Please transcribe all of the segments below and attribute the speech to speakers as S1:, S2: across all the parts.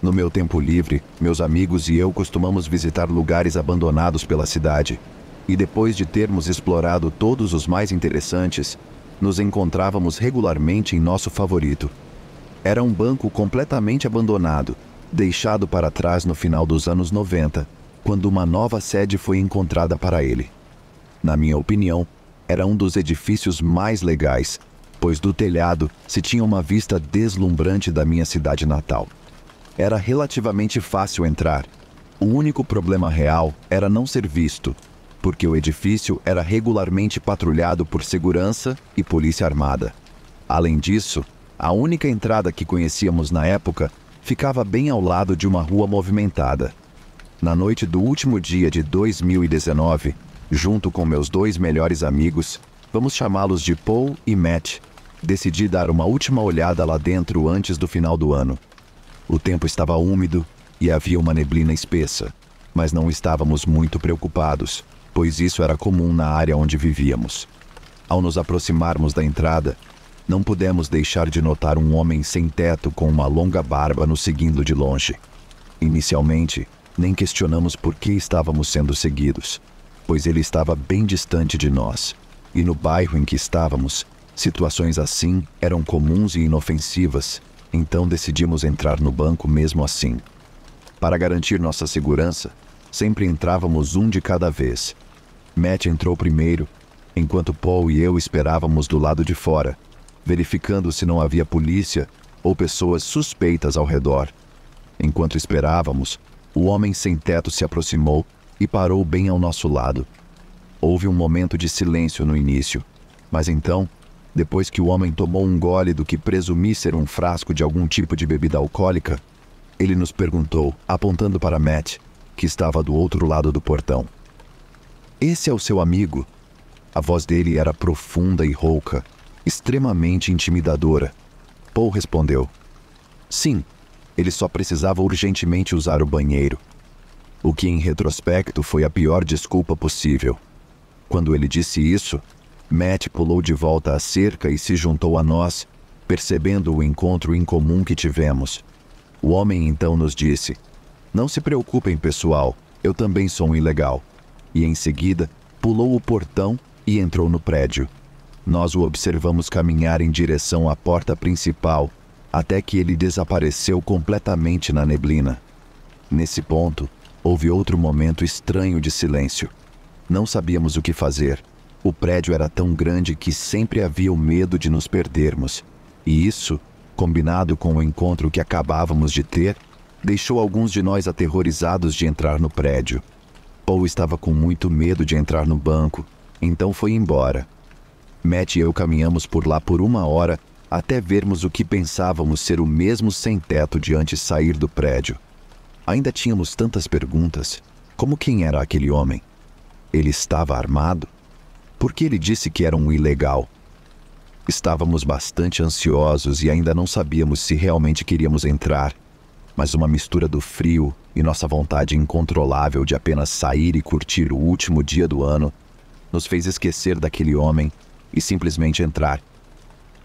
S1: No meu tempo livre, meus amigos e eu costumamos visitar lugares abandonados pela cidade. E depois de termos explorado todos os mais interessantes, nos encontrávamos regularmente em nosso favorito. Era um banco completamente abandonado, deixado para trás no final dos anos 90, quando uma nova sede foi encontrada para ele. Na minha opinião, era um dos edifícios mais legais, pois do telhado se tinha uma vista deslumbrante da minha cidade natal. Era relativamente fácil entrar. O único problema real era não ser visto, porque o edifício era regularmente patrulhado por segurança e polícia armada. Além disso, a única entrada que conhecíamos na época ficava bem ao lado de uma rua movimentada. Na noite do último dia de 2019, junto com meus 2 melhores amigos, vamos chamá-los de Paul e Matt, decidi dar uma última olhada lá dentro antes do final do ano. O tempo estava úmido e havia uma neblina espessa, mas não estávamos muito preocupados, pois isso era comum na área onde vivíamos. Ao nos aproximarmos da entrada, não pudemos deixar de notar um homem sem teto com uma longa barba nos seguindo de longe. Inicialmente, nem questionamos por que estávamos sendo seguidos, pois ele estava bem distante de nós, e no bairro em que estávamos, situações assim eram comuns e inofensivas, então decidimos entrar no banco mesmo assim. Para garantir nossa segurança, sempre entrávamos um de cada vez. Matt entrou primeiro, enquanto Paul e eu esperávamos do lado de fora, verificando se não havia polícia ou pessoas suspeitas ao redor. Enquanto esperávamos, o homem sem teto se aproximou e parou bem ao nosso lado. Houve um momento de silêncio no início, mas então, depois que o homem tomou um gole do que presumi ser um frasco de algum tipo de bebida alcoólica, ele nos perguntou, apontando para Matt, que estava do outro lado do portão. "Esse é o seu amigo?" A voz dele era profunda e rouca, extremamente intimidadora. Paul respondeu, "Sim, ele só precisava urgentemente usar o banheiro." O que em retrospecto foi a pior desculpa possível. Quando ele disse isso, Matt pulou de volta à cerca e se juntou a nós, percebendo o encontro incomum que tivemos. O homem então nos disse, "Não se preocupem, pessoal, eu também sou um ilegal." E em seguida, pulou o portão e entrou no prédio. Nós o observamos caminhar em direção à porta principal, até que ele desapareceu completamente na neblina. Nesse ponto, houve outro momento estranho de silêncio. Não sabíamos o que fazer. O prédio era tão grande que sempre havia o medo de nos perdermos. E isso, combinado com o encontro que acabávamos de ter, deixou alguns de nós aterrorizados de entrar no prédio. Paul estava com muito medo de entrar no banco, então foi embora. Matt e eu caminhamos por lá por 1 hora até vermos o que pensávamos ser o mesmo sem-teto de antes sair do prédio. Ainda tínhamos tantas perguntas. Como quem era aquele homem? Ele estava armado? Por que ele disse que era um ilegal? Estávamos bastante ansiosos e ainda não sabíamos se realmente queríamos entrar, mas uma mistura do frio e nossa vontade incontrolável de apenas sair e curtir o último dia do ano nos fez esquecer daquele homem e simplesmente entrar.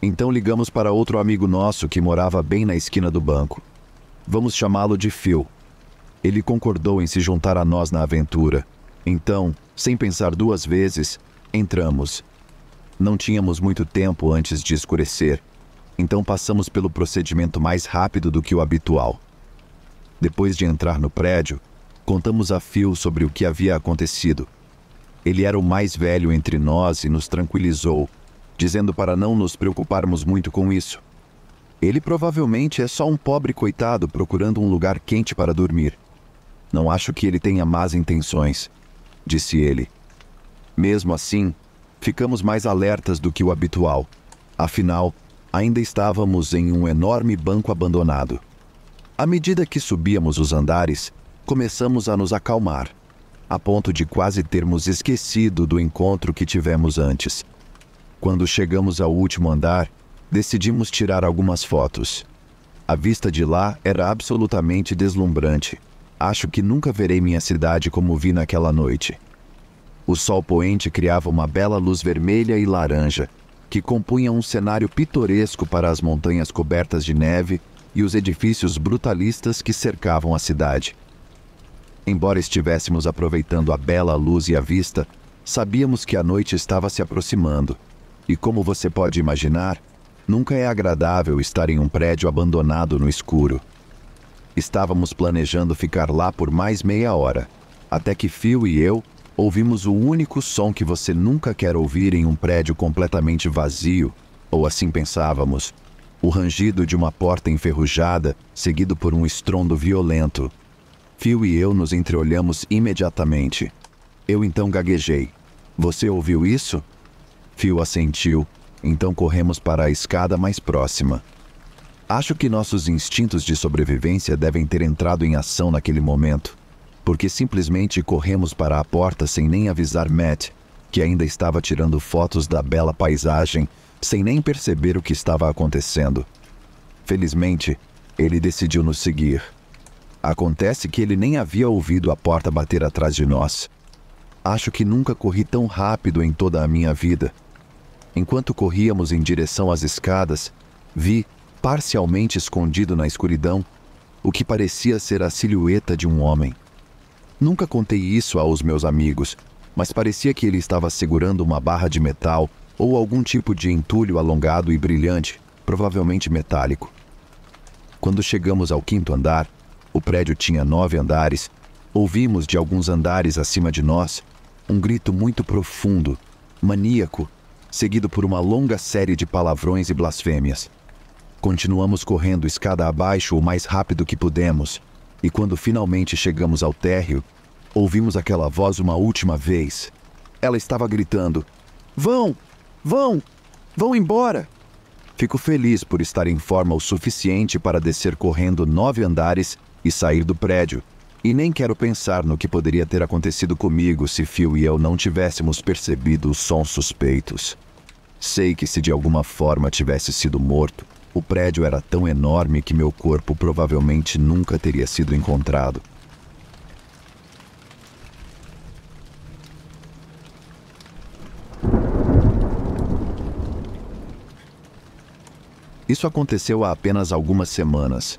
S1: Então ligamos para outro amigo nosso que morava bem na esquina do banco. Vamos chamá-lo de Phil. Ele concordou em se juntar a nós na aventura. Então, sem pensar 2 vezes, entramos. Não tínhamos muito tempo antes de escurecer, então passamos pelo procedimento mais rápido do que o habitual. Depois de entrar no prédio, contamos a Phil sobre o que havia acontecido. Ele era o mais velho entre nós e nos tranquilizou, dizendo para não nos preocuparmos muito com isso. Ele provavelmente é só um pobre coitado procurando um lugar quente para dormir. Não acho que ele tenha más intenções, disse ele. Mesmo assim, ficamos mais alertas do que o habitual. Afinal, ainda estávamos em um enorme banco abandonado. À medida que subíamos os andares, começamos a nos acalmar, a ponto de quase termos esquecido do encontro que tivemos antes. Quando chegamos ao último andar, decidimos tirar algumas fotos. A vista de lá era absolutamente deslumbrante. Acho que nunca verei minha cidade como vi naquela noite. O sol poente criava uma bela luz vermelha e laranja, que compunha um cenário pitoresco para as montanhas cobertas de neve e os edifícios brutalistas que cercavam a cidade. Embora estivéssemos aproveitando a bela luz e a vista, sabíamos que a noite estava se aproximando. E como você pode imaginar, nunca é agradável estar em um prédio abandonado no escuro. Estávamos planejando ficar lá por mais meia hora, até que Phil e eu ouvimos o único som que você nunca quer ouvir em um prédio completamente vazio, ou assim pensávamos: o rangido de uma porta enferrujada, seguido por um estrondo violento. Phil e eu nos entreolhamos imediatamente. Eu então gaguejei: "Você ouviu isso?" Phil assentiu, então corremos para a escada mais próxima. Acho que nossos instintos de sobrevivência devem ter entrado em ação naquele momento, porque simplesmente corremos para a porta sem nem avisar Matt, que ainda estava tirando fotos da bela paisagem, sem nem perceber o que estava acontecendo. Felizmente, ele decidiu nos seguir. Acontece que ele nem havia ouvido a porta bater atrás de nós. Acho que nunca corri tão rápido em toda a minha vida. Enquanto corríamos em direção às escadas, vi, parcialmente escondido na escuridão, o que parecia ser a silhueta de um homem. Nunca contei isso aos meus amigos, mas parecia que ele estava segurando uma barra de metal ou algum tipo de entulho alongado e brilhante, provavelmente metálico. Quando chegamos ao 5º andar, o prédio tinha 9 andares, ouvimos de alguns andares acima de nós um grito muito profundo, maníaco, seguido por uma longa série de palavrões e blasfêmias. Continuamos correndo escada abaixo o mais rápido que pudemos, e quando finalmente chegamos ao térreo, ouvimos aquela voz uma última vez. Ela estava gritando: "Vão! Vão! Vão embora!" Fico feliz por estar em forma o suficiente para descer correndo 9 andares e sair do prédio, e nem quero pensar no que poderia ter acontecido comigo se Phil e eu não tivéssemos percebido os sons suspeitos. Sei que se de alguma forma tivesse sido morto, o prédio era tão enorme que meu corpo provavelmente nunca teria sido encontrado. Isso aconteceu há apenas algumas semanas.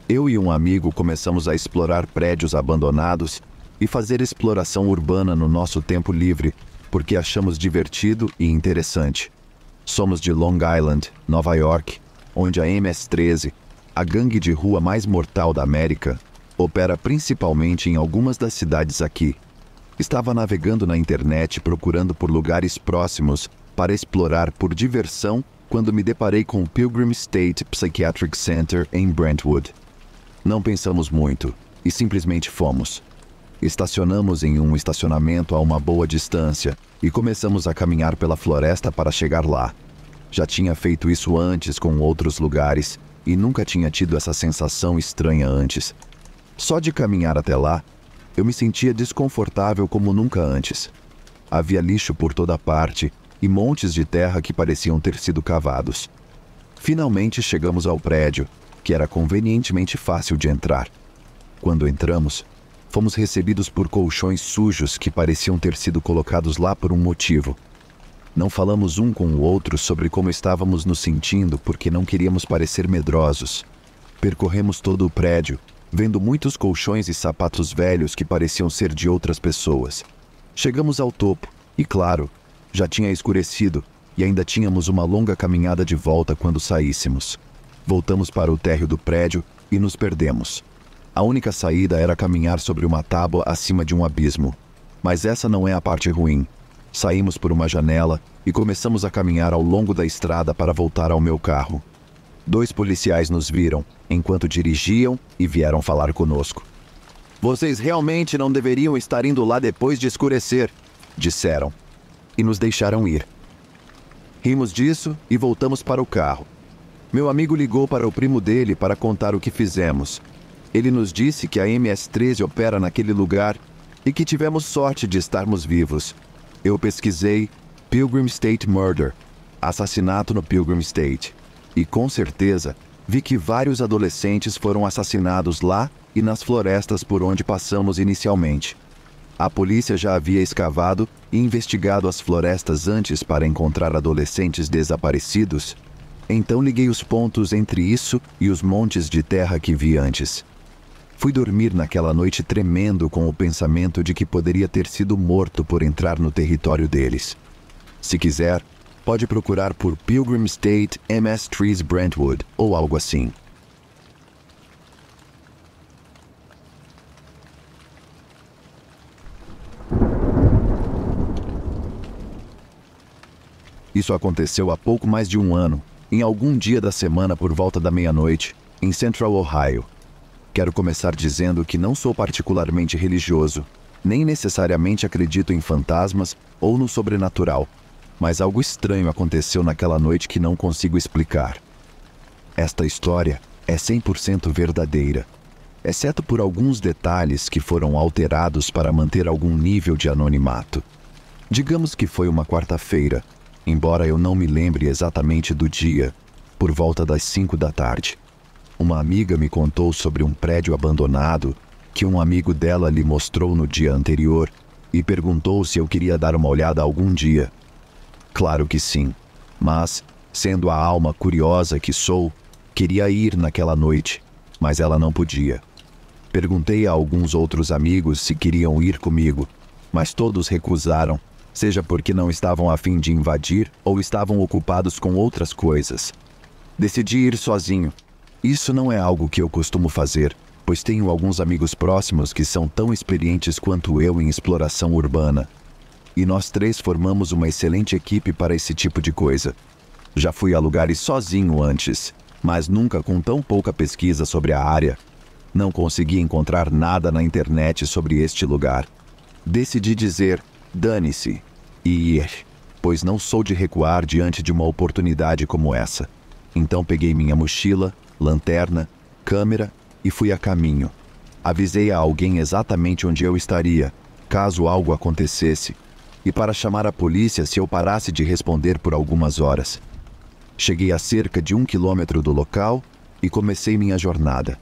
S1: Eu e um amigo começamos a explorar prédios abandonados e fazer exploração urbana no nosso tempo livre, porque achamos divertido e interessante. Somos de Long Island, Nova York, onde a MS-13, a gangue de rua mais mortal da América, opera principalmente em algumas das cidades aqui. Estava navegando na internet procurando por lugares próximos para explorar por diversão quando me deparei com o Pilgrim State Psychiatric Center em Brentwood. Não pensamos muito e simplesmente fomos. Estacionamos em um estacionamento a uma boa distância e começamos a caminhar pela floresta para chegar lá. Já tinha feito isso antes com outros lugares e nunca tinha tido essa sensação estranha antes. Só de caminhar até lá, eu me sentia desconfortável como nunca antes. Havia lixo por toda parte e montes de terra que pareciam ter sido cavados. Finalmente chegamos ao prédio, que era convenientemente fácil de entrar. Quando entramos, fomos recebidos por colchões sujos que pareciam ter sido colocados lá por um motivo. Não falamos um com o outro sobre como estávamos nos sentindo porque não queríamos parecer medrosos. Percorremos todo o prédio, vendo muitos colchões e sapatos velhos que pareciam ser de outras pessoas. Chegamos ao topo e, claro, já tinha escurecido e ainda tínhamos uma longa caminhada de volta quando saíssemos. Voltamos para o térreo do prédio e nos perdemos. A única saída era caminhar sobre uma tábua acima de um abismo. Mas essa não é a parte ruim. Saímos por uma janela e começamos a caminhar ao longo da estrada para voltar ao meu carro. 2 policiais nos viram enquanto dirigiam e vieram falar conosco. "Vocês realmente não deveriam estar indo lá depois de escurecer", disseram, e nos deixaram ir. Rimos disso e voltamos para o carro. Meu amigo ligou para o primo dele para contar o que fizemos. Ele nos disse que a MS-13 opera naquele lugar e que tivemos sorte de estarmos vivos. Eu pesquisei Pilgrim State Murder, assassinato no Pilgrim State, e com certeza vi que vários adolescentes foram assassinados lá e nas florestas por onde passamos inicialmente. A polícia já havia escavado e investigado as florestas antes para encontrar adolescentes desaparecidos, Então liguei os pontos entre isso e os montes de terra que vi antes. Fui dormir naquela noite tremendo com o pensamento de que poderia ter sido morto por entrar no território deles. Se quiser, pode procurar por Pilgrim State MS Trees Brentwood ou algo assim. Isso aconteceu há pouco mais de um ano, em algum dia da semana por volta da meia-noite, em Central Ohio. Quero começar dizendo que não sou particularmente religioso, nem necessariamente acredito em fantasmas ou no sobrenatural, mas algo estranho aconteceu naquela noite que não consigo explicar. Esta história é 100% verdadeira, exceto por alguns detalhes que foram alterados para manter algum nível de anonimato. Digamos que foi uma quarta-feira, embora eu não me lembre exatamente do dia, por volta das 5 da tarde. Uma amiga me contou sobre um prédio abandonado que um amigo dela lhe mostrou no dia anterior e perguntou se eu queria dar uma olhada algum dia. Claro que sim, mas, sendo a alma curiosa que sou, queria ir naquela noite, mas ela não podia. Perguntei a alguns outros amigos se queriam ir comigo, mas todos recusaram, seja porque não estavam a fim de invadir ou estavam ocupados com outras coisas. Decidi ir sozinho. Isso não é algo que eu costumo fazer, pois tenho alguns amigos próximos que são tão experientes quanto eu em exploração urbana. E nós três formamos uma excelente equipe para esse tipo de coisa. Já fui a lugares sozinho antes, mas nunca com tão pouca pesquisa sobre a área. Não consegui encontrar nada na internet sobre este lugar. Decidi dizer, dane-se, e ir, pois não sou de recuar diante de uma oportunidade como essa. Então peguei minha mochila, lanterna, câmera e fui a caminho. Avisei a alguém exatamente onde eu estaria, caso algo acontecesse, e para chamar a polícia se eu parasse de responder por algumas horas. Cheguei a cerca de 1 quilômetro do local e comecei minha jornada.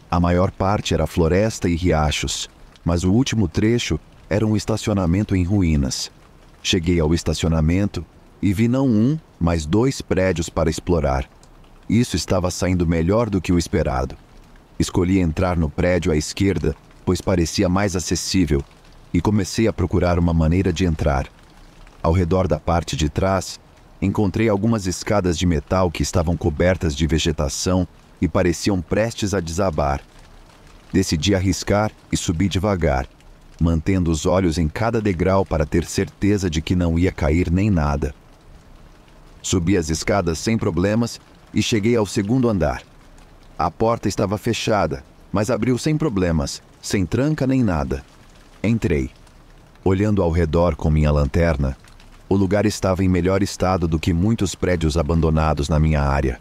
S1: A maior parte era floresta e riachos, mas o último trecho era um estacionamento em ruínas. Cheguei ao estacionamento e vi não um, mas 2 prédios para explorar. Isso estava saindo melhor do que o esperado. Escolhi entrar no prédio à esquerda, pois parecia mais acessível, e comecei a procurar uma maneira de entrar. Ao redor da parte de trás, encontrei algumas escadas de metal que estavam cobertas de vegetação e pareciam prestes a desabar. Decidi arriscar e subi devagar, mantendo os olhos em cada degrau para ter certeza de que não ia cair nem nada. Subi as escadas sem problemas e cheguei ao 2º andar. A porta estava fechada, mas abriu sem problemas, sem tranca nem nada. Entrei. Olhando ao redor com minha lanterna, o lugar estava em melhor estado do que muitos prédios abandonados na minha área.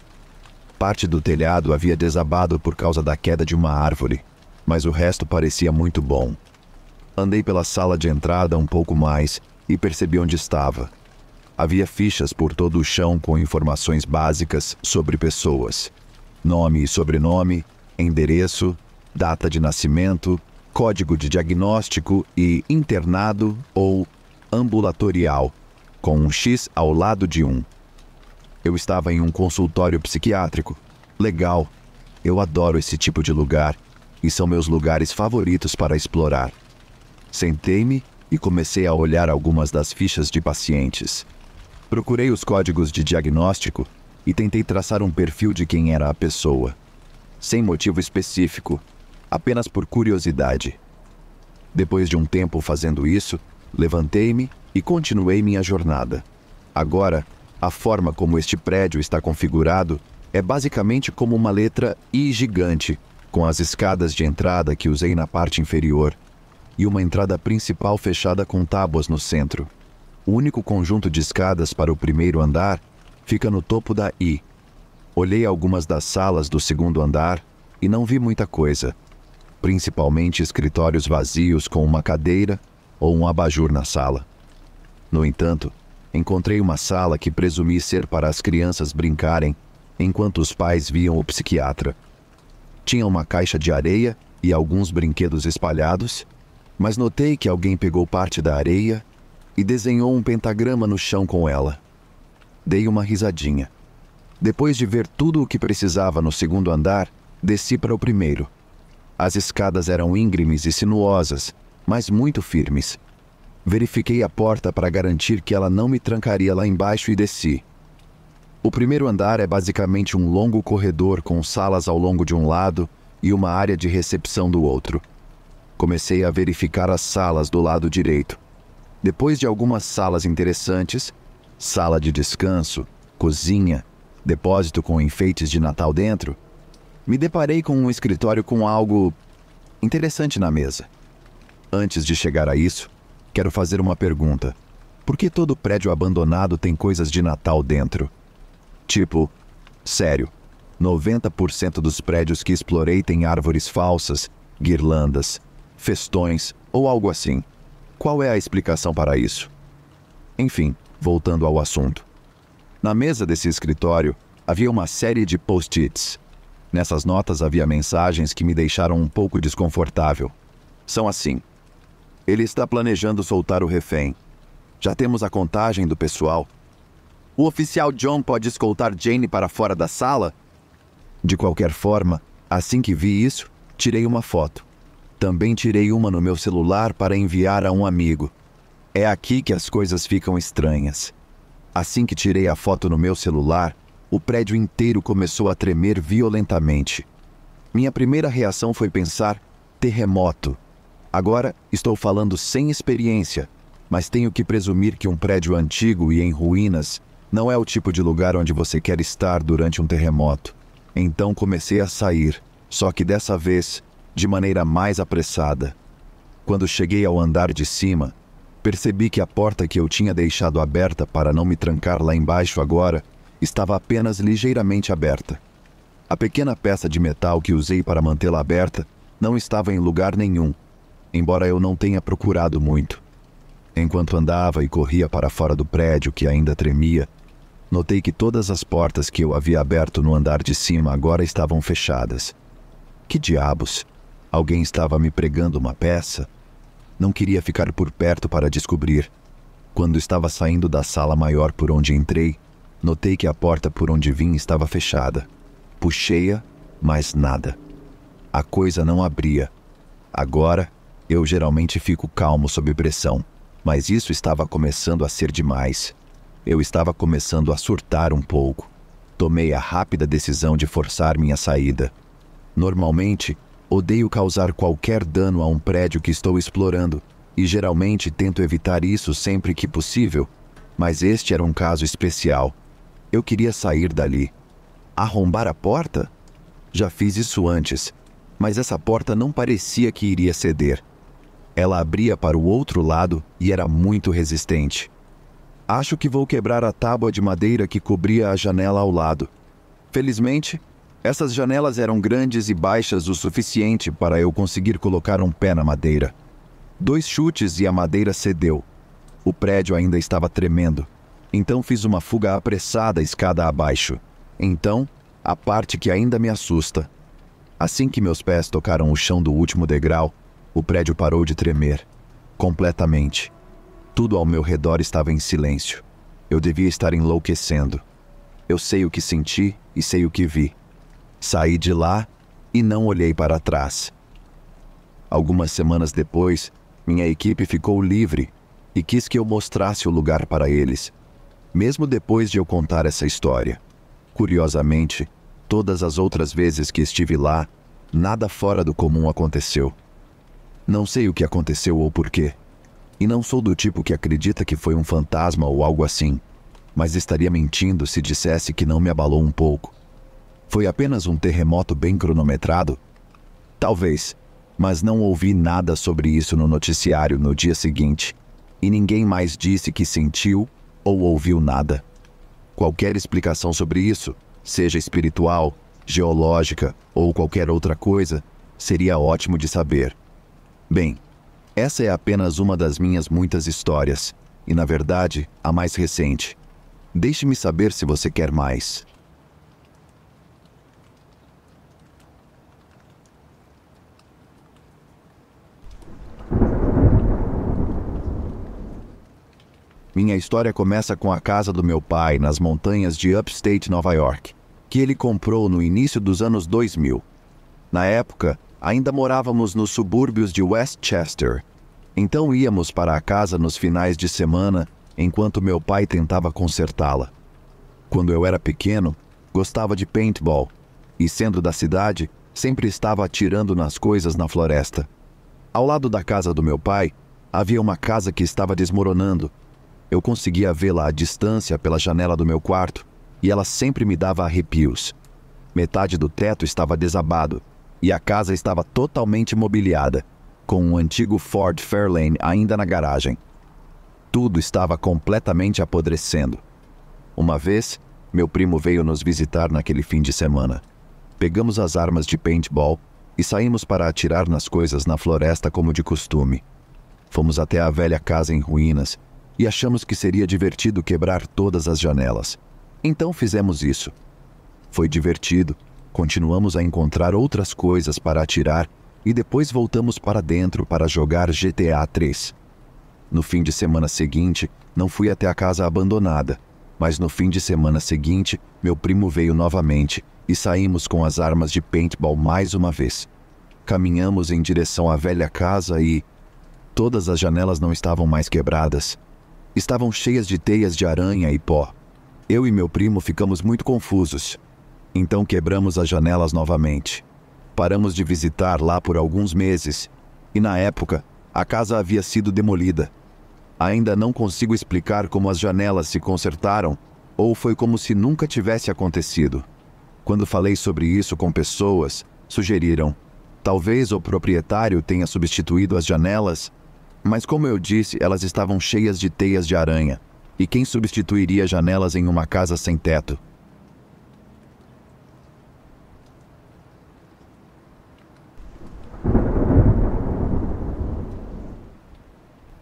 S1: Parte do telhado havia desabado por causa da queda de uma árvore, mas o resto parecia muito bom. Andei pela sala de entrada um pouco mais e percebi onde estava. Havia fichas por todo o chão com informações básicas sobre pessoas. Nome e sobrenome, endereço, data de nascimento, código de diagnóstico e internado ou ambulatorial, com um X ao lado de um. Eu estava em um consultório psiquiátrico. Legal. Eu adoro esse tipo de lugar e são meus lugares favoritos para explorar. Sentei-me e comecei a olhar algumas das fichas de pacientes. Procurei os códigos de diagnóstico e tentei traçar um perfil de quem era a pessoa. Sem motivo específico, apenas por curiosidade. Depois de um tempo fazendo isso, levantei-me e continuei minha jornada. Agora, a forma como este prédio está configurado é basicamente como uma letra I gigante, com as escadas de entrada que usei na parte inferior, e uma entrada principal fechada com tábuas no centro. O único conjunto de escadas para o 1º andar fica no topo da I. Olhei algumas das salas do 2º andar e não vi muita coisa, principalmente escritórios vazios com uma cadeira ou um abajur na sala. No entanto, encontrei uma sala que presumi ser para as crianças brincarem enquanto os pais viam o psiquiatra. Tinha uma caixa de areia e alguns brinquedos espalhados, mas notei que alguém pegou parte da areia e desenhou um pentagrama no chão com ela. Dei uma risadinha. Depois de ver tudo o que precisava no segundo andar, desci para o primeiro. As escadas eram íngremes e sinuosas, mas muito firmes. Verifiquei a porta para garantir que ela não me trancaria lá embaixo e desci. O primeiro andar é basicamente um longo corredor com salas ao longo de um lado e uma área de recepção do outro. Comecei a verificar as salas do lado direito. Depois de algumas salas interessantes, sala de descanso, cozinha, depósito com enfeites de Natal dentro, me deparei com um escritório com algo interessante na mesa. Antes de chegar a isso, quero fazer uma pergunta. Por que todo prédio abandonado tem coisas de Natal dentro? Tipo, sério, 90% dos prédios que explorei têm árvores falsas, guirlandas, festões ou algo assim. Qual é a explicação para isso? Enfim, voltando ao assunto. Na mesa desse escritório, havia uma série de post-its. Nessas notas havia mensagens que me deixaram um pouco desconfortável. São assim: ele está planejando soltar o refém. Já temos a contagem do pessoal. O oficial John pode escoltar Jane para fora da sala? De qualquer forma, assim que vi isso, tirei uma foto. Também tirei uma no meu celular para enviar a um amigo. É aqui que as coisas ficam estranhas. Assim que tirei a foto no meu celular, o prédio inteiro começou a tremer violentamente. Minha primeira reação foi pensar: terremoto. Agora, estou falando sem experiência, mas tenho que presumir que um prédio antigo e em ruínas não é o tipo de lugar onde você quer estar durante um terremoto. Então comecei a sair, só que dessa vez, de maneira mais apressada. Quando cheguei ao andar de cima, percebi que a porta que eu tinha deixado aberta para não me trancar lá embaixo agora, estava apenas ligeiramente aberta. A pequena peça de metal que usei para mantê-la aberta não estava em lugar nenhum, embora eu não tenha procurado muito. Enquanto andava e corria para fora do prédio que ainda tremia, notei que todas as portas que eu havia aberto no andar de cima agora estavam fechadas. Que diabos? Alguém estava me pregando uma peça? Não queria ficar por perto para descobrir. Quando estava saindo da sala maior por onde entrei, notei que a porta por onde vim estava fechada. Puxei-a, mas nada. A coisa não abria. Agora, eu geralmente fico calmo sob pressão, mas isso estava começando a ser demais. Eu estava começando a surtar um pouco. Tomei a rápida decisão de forçar minha saída. Normalmente, odeio causar qualquer dano a um prédio que estou explorando, e geralmente tento evitar isso sempre que possível, mas este era um caso especial. Eu queria sair dali. Arrombar a porta? Já fiz isso antes, mas essa porta não parecia que iria ceder. Ela abria para o outro lado e era muito resistente. Acho que vou quebrar a tábua de madeira que cobria a janela ao lado. Felizmente, essas janelas eram grandes e baixas o suficiente para eu conseguir colocar um pé na madeira. 2 chutes e a madeira cedeu. O prédio ainda estava tremendo, então fiz uma fuga apressada escada abaixo. Então, a parte que ainda me assusta. Assim que meus pés tocaram o chão do último degrau, o prédio parou de tremer. Completamente. Tudo ao meu redor estava em silêncio. Eu devia estar enlouquecendo. Eu sei o que senti e sei o que vi. Saí de lá e não olhei para trás. Algumas semanas depois, minha equipe ficou livre e quis que eu mostrasse o lugar para eles, mesmo depois de eu contar essa história. Curiosamente, todas as outras vezes que estive lá, nada fora do comum aconteceu. Não sei o que aconteceu ou porquê, e não sou do tipo que acredita que foi um fantasma ou algo assim, mas estaria mentindo se dissesse que não me abalou um pouco. Foi apenas um terremoto bem cronometrado? Talvez, mas não ouvi nada sobre isso no noticiário no dia seguinte, e ninguém mais disse que sentiu ou ouviu nada. Qualquer explicação sobre isso, seja espiritual, geológica ou qualquer outra coisa, seria ótimo de saber. Bem, essa é apenas uma das minhas muitas histórias, e na verdade, a mais recente. Deixe-me saber se você quer mais. Minha história começa com a casa do meu pai nas montanhas de Upstate Nova York, que ele comprou no início dos anos 2000. Na época, ainda morávamos nos subúrbios de Westchester. Então íamos para a casa nos finais de semana, enquanto meu pai tentava consertá-la. Quando eu era pequeno, gostava de paintball, e sendo da cidade, sempre estava atirando nas coisas na floresta. Ao lado da casa do meu pai, havia uma casa que estava desmoronando. Eu conseguia vê-la à distância pela janela do meu quarto, e ela sempre me dava arrepios. Metade do teto estava desabado, e a casa estava totalmente mobiliada, com um antigo Ford Fairlane ainda na garagem. Tudo estava completamente apodrecendo. Uma vez, meu primo veio nos visitar naquele fim de semana. Pegamos as armas de paintball e saímos para atirar nas coisas na floresta como de costume. Fomos até a velha casa em ruínas e achamos que seria divertido quebrar todas as janelas. Então fizemos isso. Foi divertido, continuamos a encontrar outras coisas para atirar e depois voltamos para dentro para jogar GTA 3. No fim de semana seguinte, não fui até a casa abandonada, mas no fim de semana seguinte, meu primo veio novamente e saímos com as armas de paintball mais uma vez. Caminhamos em direção à velha casa e todas as janelas não estavam mais quebradas. Estavam cheias de teias de aranha e pó. Eu e meu primo ficamos muito confusos. Então quebramos as janelas novamente. Paramos de visitar lá por alguns meses e, na época, a casa havia sido demolida. Ainda não consigo explicar como as janelas se consertaram ou foi como se nunca tivesse acontecido. Quando falei sobre isso com pessoas, sugeriram: talvez o proprietário tenha substituído as janelas, mas como eu disse, elas estavam cheias de teias de aranha. E quem substituiria janelas em uma casa sem teto?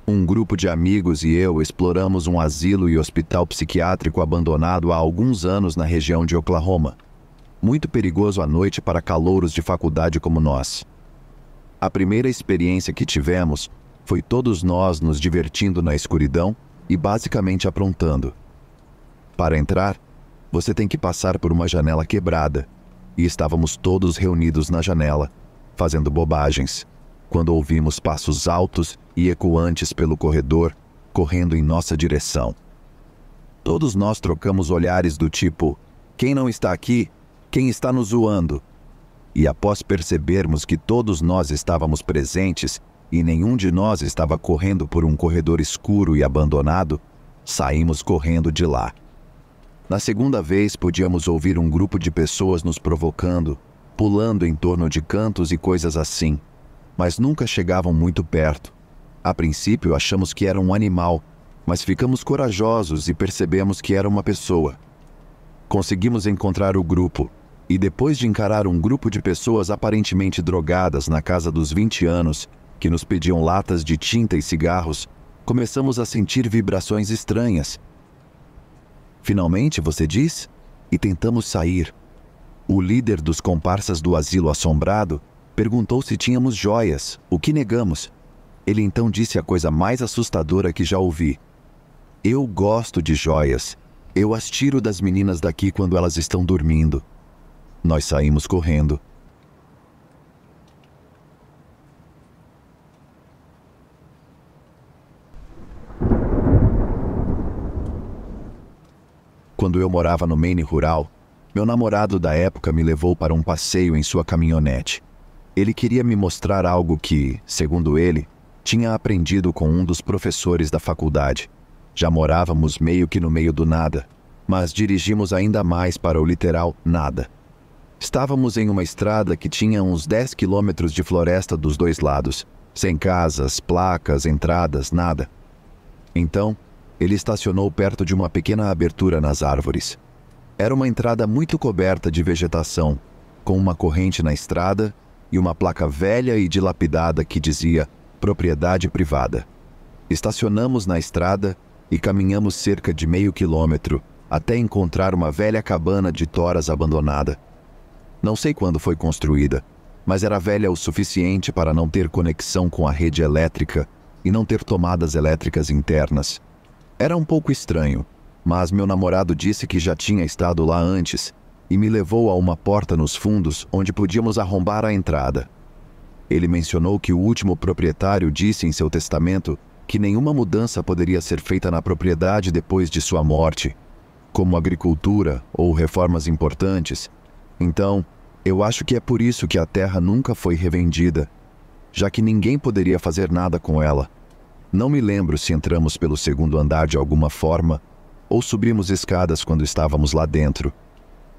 S1: Um grupo de amigos e eu exploramos um asilo e hospital psiquiátrico abandonado há alguns anos na região de Oklahoma. Muito perigoso à noite para calouros de faculdade como nós. A primeira experiência que tivemos foi todos nós nos divertindo na escuridão e basicamente aprontando. Para entrar, você tem que passar por uma janela quebrada, e estávamos todos reunidos na janela, fazendo bobagens, quando ouvimos passos altos e ecoantes pelo corredor, correndo em nossa direção. Todos nós trocamos olhares do tipo: quem não está aqui? Quem está nos zoando? E após percebermos que todos nós estávamos presentes e nenhum de nós estava correndo por um corredor escuro e abandonado, saímos correndo de lá. Na segunda vez, podíamos ouvir um grupo de pessoas nos provocando, pulando em torno de cantos e coisas assim, mas nunca chegavam muito perto. A princípio, achamos que era um animal, mas ficamos corajosos e percebemos que era uma pessoa. Conseguimos encontrar o grupo, e depois de encarar um grupo de pessoas aparentemente drogadas na casa dos 20 anos, que nos pediam latas de tinta e cigarros, começamos a sentir vibrações estranhas. Finalmente, você diz? E tentamos sair. O líder dos comparsas do asilo assombrado perguntou se tínhamos joias, o que negamos. Ele então disse a coisa mais assustadora que já ouvi: eu gosto de joias. Eu as tiro das meninas daqui quando elas estão dormindo. Nós saímos correndo. Quando eu morava no Maine rural, meu namorado da época me levou para um passeio em sua caminhonete. Ele queria me mostrar algo que, segundo ele, tinha aprendido com um dos professores da faculdade. Já morávamos meio que no meio do nada, mas dirigimos ainda mais para o literal nada. Estávamos em uma estrada que tinha uns 10 quilômetros de floresta dos dois lados, sem casas, placas, entradas, nada. Então, ele estacionou perto de uma pequena abertura nas árvores. Era uma entrada muito coberta de vegetação, com uma corrente na estrada e uma placa velha e dilapidada que dizia propriedade privada. Estacionamos na estrada e caminhamos cerca de meio quilômetro até encontrar uma velha cabana de toras abandonada. Não sei quando foi construída, mas era velha o suficiente para não ter conexão com a rede elétrica e não ter tomadas elétricas internas. Era um pouco estranho, mas meu namorado disse que já tinha estado lá antes e me levou a uma porta nos fundos onde podíamos arrombar a entrada. Ele mencionou que o último proprietário disse em seu testamento que nenhuma mudança poderia ser feita na propriedade depois de sua morte, como agricultura ou reformas importantes. Então, eu acho que é por isso que a terra nunca foi revendida, já que ninguém poderia fazer nada com ela. Não me lembro se entramos pelo segundo andar de alguma forma ou subimos escadas quando estávamos lá dentro,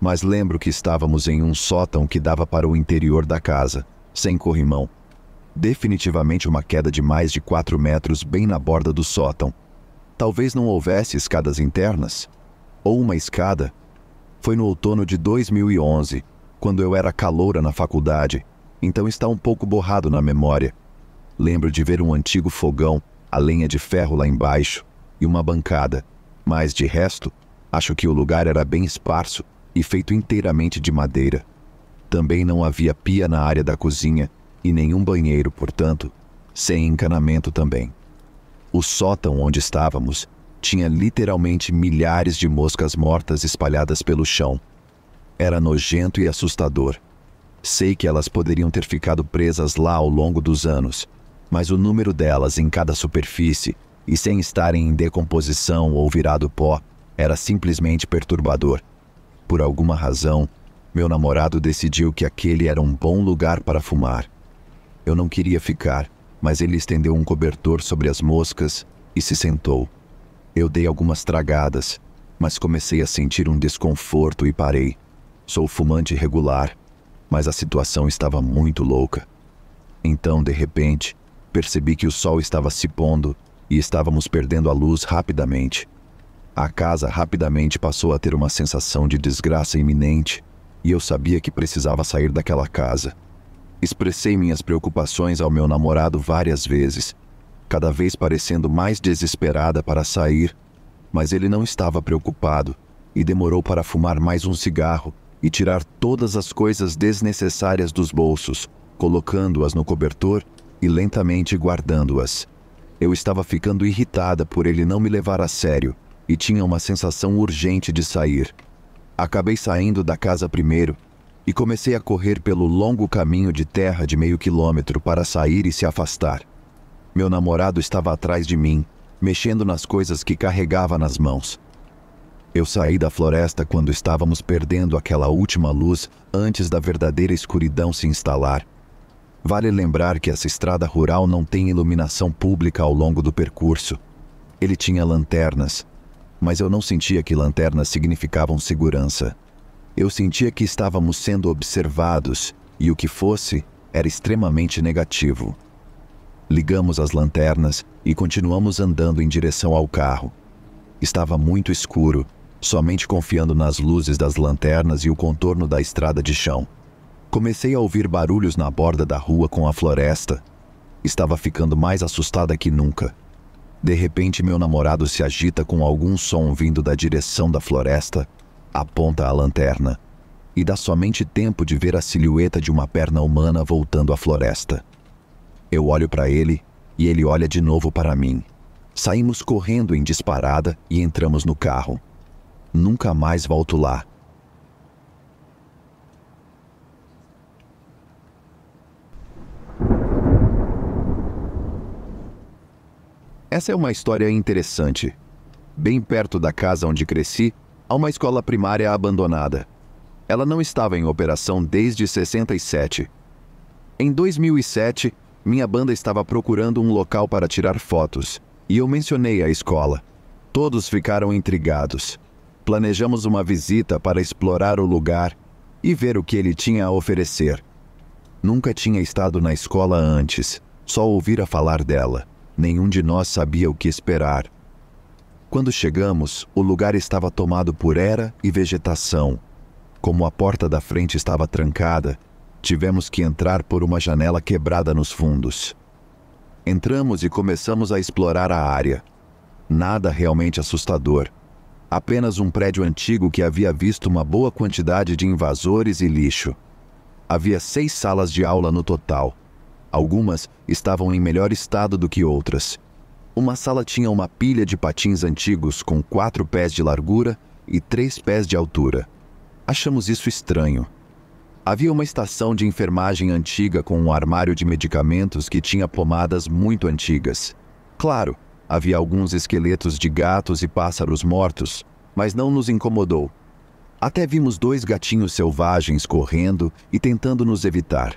S1: mas lembro que estávamos em um sótão que dava para o interior da casa, sem corrimão. Definitivamente uma queda de mais de 4 metros bem na borda do sótão. Talvez não houvesse escadas internas, ou uma escada. Foi no outono de 2011, quando eu era caloura na faculdade, então está um pouco borrado na memória. Lembro de ver um antigo fogão, a lenha de ferro lá embaixo, e uma bancada, mas de resto, acho que o lugar era bem esparso e feito inteiramente de madeira. Também não havia pia na área da cozinha e nenhum banheiro, portanto, sem encanamento também. O sótão onde estávamos tinha literalmente milhares de moscas mortas espalhadas pelo chão. Era nojento e assustador. Sei que elas poderiam ter ficado presas lá ao longo dos anos, mas o número delas em cada superfície e sem estarem em decomposição ou virado pó era simplesmente perturbador. Por alguma razão, meu namorado decidiu que aquele era um bom lugar para fumar. Eu não queria ficar, mas ele estendeu um cobertor sobre as moscas e se sentou. Eu dei algumas tragadas, mas comecei a sentir um desconforto e parei. Sou fumante regular, mas a situação estava muito louca. Então, de repente, percebi que o sol estava se pondo e estávamos perdendo a luz rapidamente. A casa rapidamente passou a ter uma sensação de desgraça iminente e eu sabia que precisava sair daquela casa. Expressei minhas preocupações ao meu namorado várias vezes, cada vez parecendo mais desesperada para sair, mas ele não estava preocupado e demorou para fumar mais um cigarro e tirar todas as coisas desnecessárias dos bolsos, colocando-as no cobertor e lentamente guardando-as. Eu estava ficando irritada por ele não me levar a sério e tinha uma sensação urgente de sair. Acabei saindo da casa primeiro e comecei a correr pelo longo caminho de terra de meio quilômetro para sair e se afastar. Meu namorado estava atrás de mim, mexendo nas coisas que carregava nas mãos. Eu saí da floresta quando estávamos perdendo aquela última luz antes da verdadeira escuridão se instalar. Vale lembrar que essa estrada rural não tem iluminação pública ao longo do percurso. Ele tinha lanternas, mas eu não sentia que lanternas significavam segurança. Eu sentia que estávamos sendo observados e o que fosse era extremamente negativo. Ligamos as lanternas e continuamos andando em direção ao carro. Estava muito escuro, somente confiando nas luzes das lanternas e o contorno da estrada de chão. Comecei a ouvir barulhos na borda da rua com a floresta. Estava ficando mais assustada que nunca. De repente, meu namorado se agita com algum som vindo da direção da floresta, aponta a lanterna e dá somente tempo de ver a silhueta de uma perna humana voltando à floresta. Eu olho para ele e ele olha de novo para mim. Saímos correndo em disparada e entramos no carro. Nunca mais volto lá. Essa é uma história interessante. Bem perto da casa onde cresci, há uma escola primária abandonada. Ela não estava em operação desde 67. Em 2007, minha banda estava procurando um local para tirar fotos, e eu mencionei a escola. Todos ficaram intrigados. Planejamos uma visita para explorar o lugar e ver o que ele tinha a oferecer. Nunca tinha estado na escola antes, só ouvira falar dela. Nenhum de nós sabia o que esperar. Quando chegamos, o lugar estava tomado por era e vegetação. Como a porta da frente estava trancada, tivemos que entrar por uma janela quebrada nos fundos. Entramos e começamos a explorar a área. Nada realmente assustador. Apenas um prédio antigo que havia visto uma boa quantidade de invasores e lixo. Havia 6 salas de aula no total. Algumas estavam em melhor estado do que outras. Uma sala tinha uma pilha de patins antigos com 4 pés de largura e 3 pés de altura. Achamos isso estranho. Havia uma estação de enfermagem antiga com um armário de medicamentos que tinha pomadas muito antigas. Claro, havia alguns esqueletos de gatos e pássaros mortos, mas não nos incomodou. Até vimos 2 gatinhos selvagens correndo e tentando nos evitar.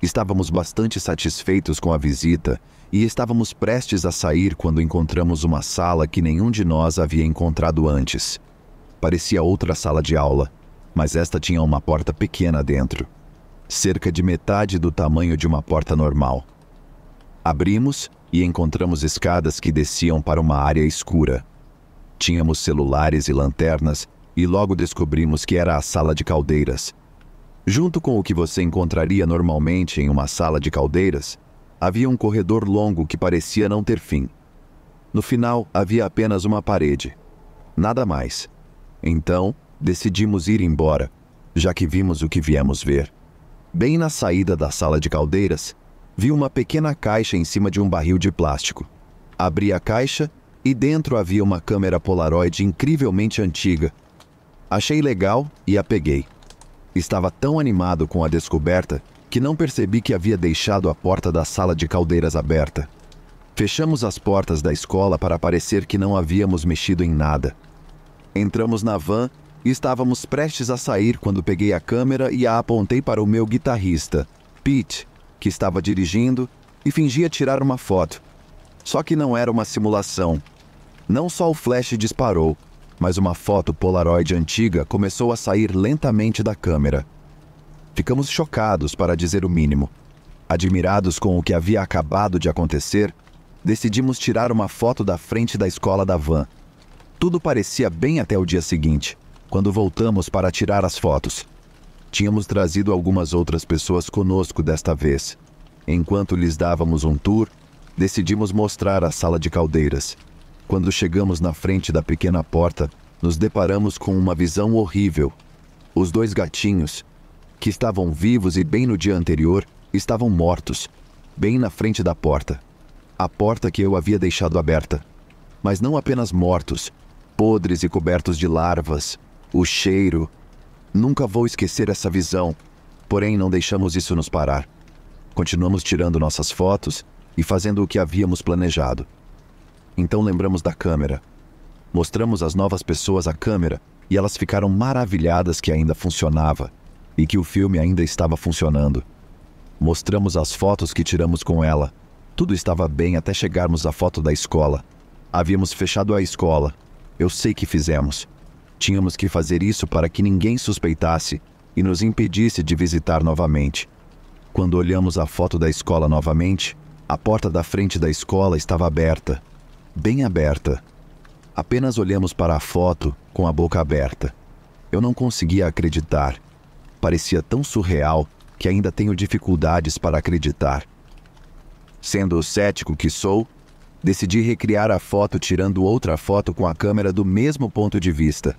S1: Estávamos bastante satisfeitos com a visita e estávamos prestes a sair quando encontramos uma sala que nenhum de nós havia encontrado antes. Parecia outra sala de aula, mas esta tinha uma porta pequena dentro, cerca de metade do tamanho de uma porta normal. Abrimos e encontramos escadas que desciam para uma área escura. Tínhamos celulares e lanternas e logo descobrimos que era a sala de caldeiras. Junto com o que você encontraria normalmente em uma sala de caldeiras, havia um corredor longo que parecia não ter fim. No final, havia apenas uma parede. Nada mais. Então, decidimos ir embora, já que vimos o que viemos ver. Bem na saída da sala de caldeiras, vi uma pequena caixa em cima de um barril de plástico. Abri a caixa e dentro havia uma câmera Polaroid incrivelmente antiga. Achei legal e a peguei. Estava tão animado com a descoberta que não percebi que havia deixado a porta da sala de caldeiras aberta. Fechamos as portas da escola para parecer que não havíamos mexido em nada. Entramos na van e estávamos prestes a sair quando peguei a câmera e a apontei para o meu guitarrista, Pete, que estava dirigindo e fingia tirar uma foto. Só que não era uma simulação. Não só o flash disparou, mas uma foto Polaroid antiga começou a sair lentamente da câmera. Ficamos chocados, para dizer o mínimo. Admirados com o que havia acabado de acontecer, decidimos tirar uma foto da frente da escola da van. Tudo parecia bem até o dia seguinte, quando voltamos para tirar as fotos. Tínhamos trazido algumas outras pessoas conosco desta vez. Enquanto lhes dávamos um tour, decidimos mostrar a sala de caldeiras. Quando chegamos na frente da pequena porta, nos deparamos com uma visão horrível. Os 2 gatinhos, que estavam vivos e bem no dia anterior, estavam mortos, bem na frente da porta. A porta que eu havia deixado aberta. Mas não apenas mortos, podres e cobertos de larvas. O cheiro. Nunca vou esquecer essa visão, porém não deixamos isso nos parar. Continuamos tirando nossas fotos e fazendo o que havíamos planejado. Então lembramos da câmera. Mostramos às novas pessoas a câmera e elas ficaram maravilhadas que ainda funcionava e que o filme ainda estava funcionando. Mostramos as fotos que tiramos com ela. Tudo estava bem até chegarmos à foto da escola. Havíamos fechado a escola. Eu sei que fizemos. Tínhamos que fazer isso para que ninguém suspeitasse e nos impedisse de visitar novamente. Quando olhamos a foto da escola novamente, a porta da frente da escola estava aberta. Bem aberta. Apenas olhamos para a foto com a boca aberta. Eu não conseguia acreditar. Parecia tão surreal que ainda tenho dificuldades para acreditar. Sendo o cético que sou, decidi recriar a foto tirando outra foto com a câmera do mesmo ponto de vista.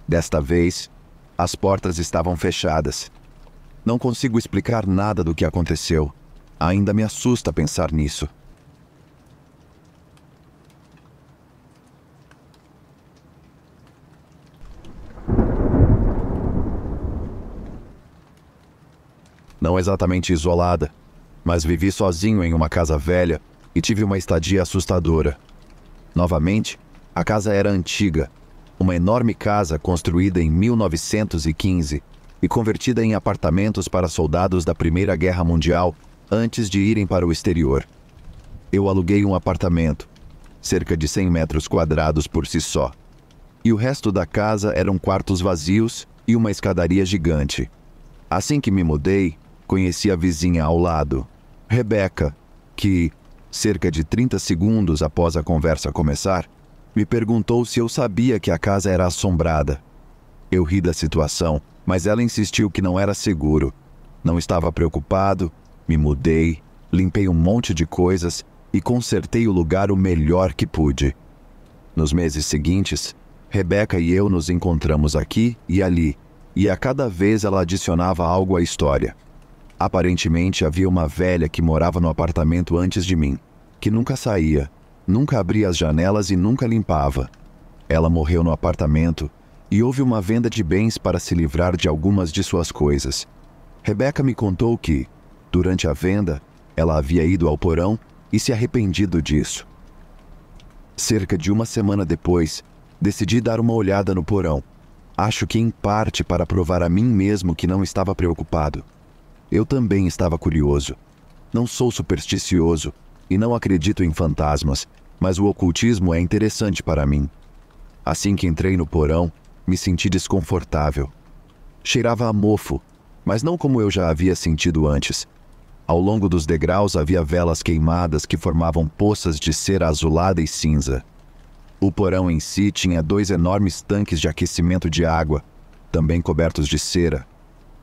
S1: Desta vez, as portas estavam fechadas. Não consigo explicar nada do que aconteceu. Ainda me assusta pensar nisso. Não exatamente isolada, mas vivi sozinho em uma casa velha e tive uma estadia assustadora. Novamente, a casa era antiga, uma enorme casa construída em 1915 e convertida em apartamentos para soldados da Primeira Guerra Mundial antes de irem para o exterior. Eu aluguei um apartamento, cerca de 100 metros quadrados por si só, e o resto da casa eram quartos vazios e uma escadaria gigante. Assim que me mudei, conheci a vizinha ao lado, Rebecca, que, cerca de 30 segundos após a conversa começar, me perguntou se eu sabia que a casa era assombrada. Eu ri da situação, mas ela insistiu que não era seguro. Não estava preocupado, me mudei, limpei um monte de coisas e consertei o lugar o melhor que pude. Nos meses seguintes, Rebecca e eu nos encontramos aqui e ali, e a cada vez ela adicionava algo à história. Aparentemente havia uma velha que morava no apartamento antes de mim, que nunca saía, Nunca abria as janelas e nunca limpava. Ela morreu no apartamento e houve uma venda de bens para se livrar de algumas de suas coisas. Rebeca me contou que, durante a venda, ela havia ido ao porão e se arrependido disso. Cerca de uma semana depois, decidi dar uma olhada no porão. Acho que em parte para provar a mim mesmo que não estava preocupado. Eu também estava curioso. Não sou supersticioso e não acredito em fantasmas, mas o ocultismo é interessante para mim. Assim que entrei no porão, me senti desconfortável. Cheirava a mofo, mas não como eu já havia sentido antes. Ao longo dos degraus havia velas queimadas que formavam poças de cera azulada e cinza. O porão em si tinha 2 enormes tanques de aquecimento de água, também cobertos de cera,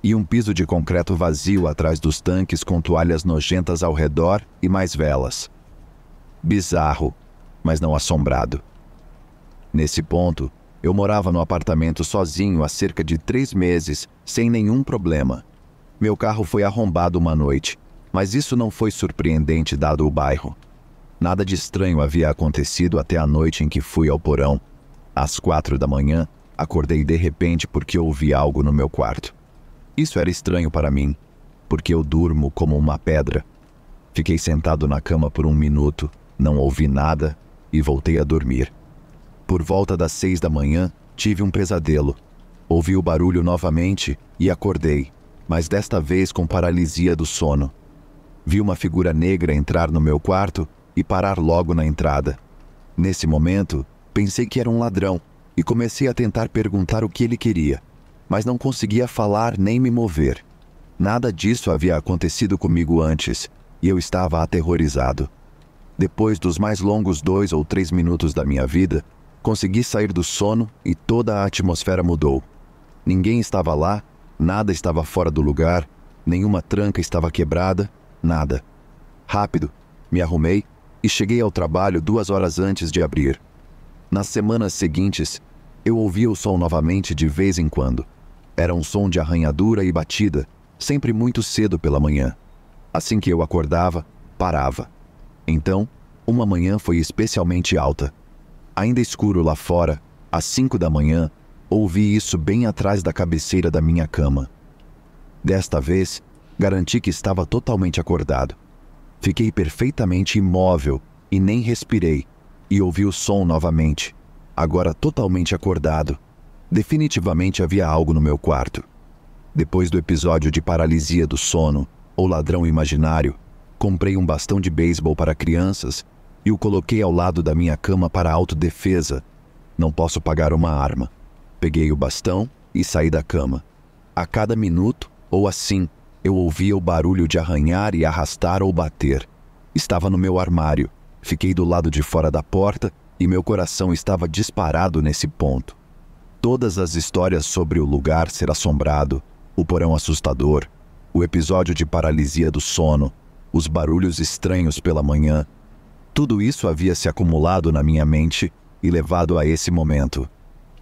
S1: e um piso de concreto vazio atrás dos tanques com toalhas nojentas ao redor e mais velas. Bizarro, mas não assombrado. Nesse ponto, eu morava no apartamento sozinho há cerca de 3 meses, sem nenhum problema. Meu carro foi arrombado uma noite, mas isso não foi surpreendente dado o bairro. Nada de estranho havia acontecido até a noite em que fui ao porão. Às 4 da manhã, acordei de repente porque ouvi algo no meu quarto. Isso era estranho para mim, porque eu durmo como uma pedra. Fiquei sentado na cama por 1 minuto, não ouvi nada e voltei a dormir. Por volta das 6 da manhã, tive um pesadelo. Ouvi o barulho novamente e acordei, mas desta vez com paralisia do sono. Vi uma figura negra entrar no meu quarto e parar logo na entrada. Nesse momento, pensei que era um ladrão e comecei a tentar perguntar o que ele queria, mas não conseguia falar nem me mover. Nada disso havia acontecido comigo antes e eu estava aterrorizado. Depois dos mais longos 2 ou 3 minutos da minha vida, consegui sair do sono e toda a atmosfera mudou. Ninguém estava lá, nada estava fora do lugar, nenhuma tranca estava quebrada, nada. Rápido, me arrumei e cheguei ao trabalho 2 horas antes de abrir. Nas semanas seguintes, eu ouvia o som novamente de vez em quando. Era um som de arranhadura e batida, sempre muito cedo pela manhã. Assim que eu acordava, parava. Então, uma manhã foi especialmente alta. Ainda escuro lá fora, às 5 da manhã, ouvi isso bem atrás da cabeceira da minha cama. Desta vez, garanti que estava totalmente acordado. Fiquei perfeitamente imóvel e nem respirei, e ouvi o som novamente, agora totalmente acordado. Definitivamente havia algo no meu quarto. Depois do episódio de paralisia do sono, ou ladrão imaginário, comprei um bastão de beisebol para crianças e o coloquei ao lado da minha cama para autodefesa. Não posso pagar uma arma. Peguei o bastão e saí da cama. A cada minuto, ou assim, eu ouvia o barulho de arranhar e arrastar ou bater. Estava no meu armário. Fiquei do lado de fora da porta e meu coração estava disparado nesse ponto. Todas as histórias sobre o lugar ser assombrado, o porão assustador, o episódio de paralisia do sono, os barulhos estranhos pela manhã, tudo isso havia se acumulado na minha mente e levado a esse momento.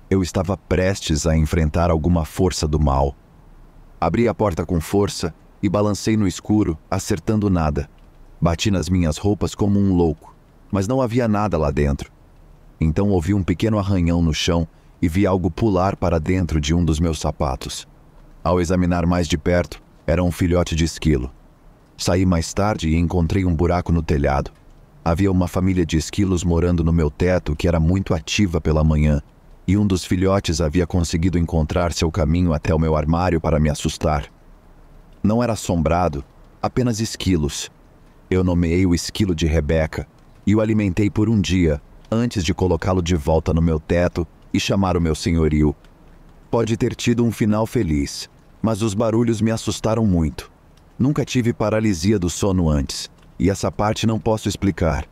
S1: Eu estava prestes a enfrentar alguma força do mal. Abri a porta com força e balancei no escuro, acertando nada. Bati nas minhas roupas como um louco, mas não havia nada lá dentro. Então ouvi um pequeno arranhão no chão e vi algo pular para dentro de um dos meus sapatos. Ao examinar mais de perto, era um filhote de esquilo. Saí mais tarde e encontrei um buraco no telhado. Havia uma família de esquilos morando no meu teto que era muito ativa pela manhã, e um dos filhotes havia conseguido encontrar seu caminho até o meu armário para me assustar. Não era assombrado, apenas esquilos. Eu nomeei o esquilo de Rebeca e o alimentei por um dia antes de colocá-lo de volta no meu teto e chamar o meu senhorio. Pode ter tido um final feliz, mas os barulhos me assustaram muito. Nunca tive paralisia do sono antes, e essa parte não posso explicar.